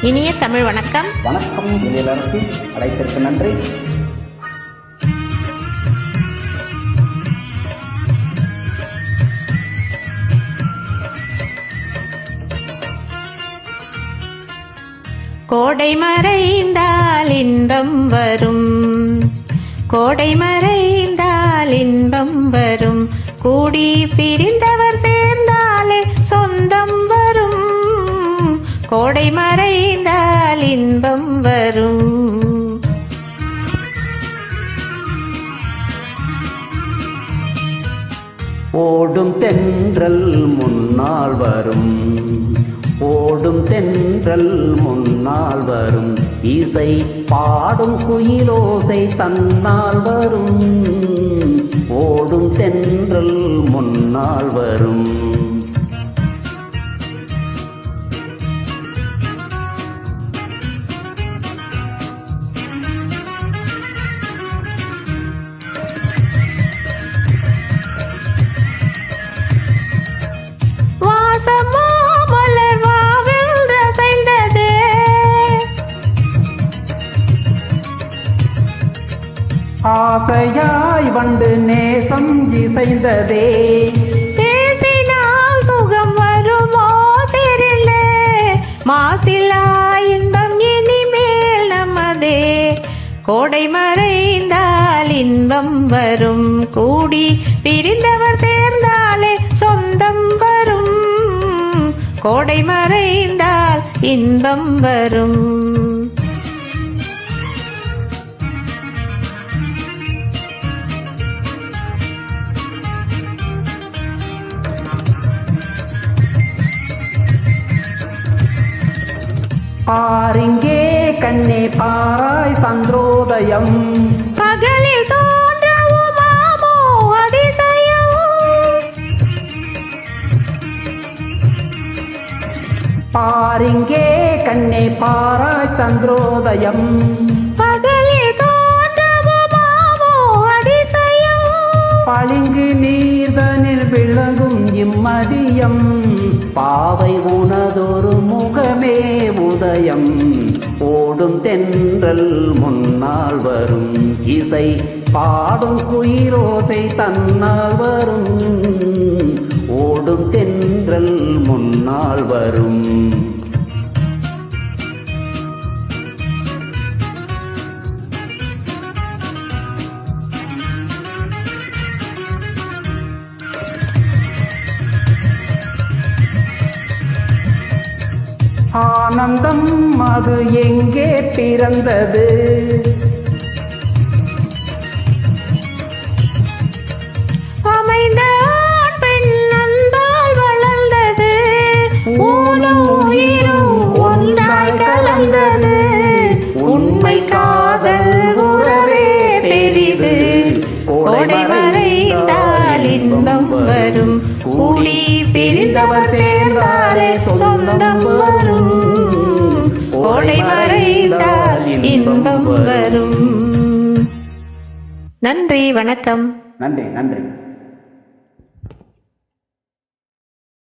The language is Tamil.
இனிய தமிழ் வணக்கம். வணக்கம் எழிலரசி, அழைத்திற்கு நன்றி. கோடை மறைந்தால் இன்பம் வரும், கோடை மறைந்தால் இன்பம் வரும், கூடி பிரிந்தவர் சேர்ந்தாலே சொந்தம் வரும், கோடை மறைந்தால் இன்பம் வரும். ஓடும் தென்றல் முன்னால் வரும், ஓடும் தென்றல் முன்னால் வரும், இசை பாடும் குயிலோசை தன்னால் வரும், ஓடும் தென்றல் முன்னால் வரும். ஆசையாய் வண்டு நேசம் இசைந்ததே, பேசினால் சுகம் வருமோ தெரியல, மாசிலா இன்பம் இனிமேல் நமதே, கோடை மறைந்தால் இன்பம் வரும், கூடி பிரிந்தவர் சேர்ந்தாலே சொந்தம் வரும், கோடை மறைந்தால் இன்பம் வரும். பாரிங்கே கண்ணே பாராய் சந்திரோதயம், பகலில் தோன்றவுமாமோ அதிசயம், பாரிங்கே கண்ணே பாராய் சந்திரோதயம், பகலில் தோன்றவுமாமோ அதிசயம், பளிங்கு நீர்தனில் விளங்கும் இம்மதியம், பாவை உனதொரு முகமே உதயம், ஓடும் தென்றல் முன்னால் வரும், இசை பாடும் குயிலோசை தன்னால் வரும், ஓடும் தென்றல் முன்னால் வரும். ஆனந்தம் அது எங்கே பிறந்தது, அமைந்த பெண் அன்பால் வளர்ந்தது, ஊனும் உயிரும் ஒன்றாய் கலந்தது, உண்மை காதல் உறவே பெரிது, கோடை மறைந்தால் இன்பம் வரும், கூடி பிரிந்தவர் சேர்ந்தாலே சொந்தம் வரும், கோடை மறைந்தால் இன்பம் வரும். நன்றி, வணக்கம். நன்றி.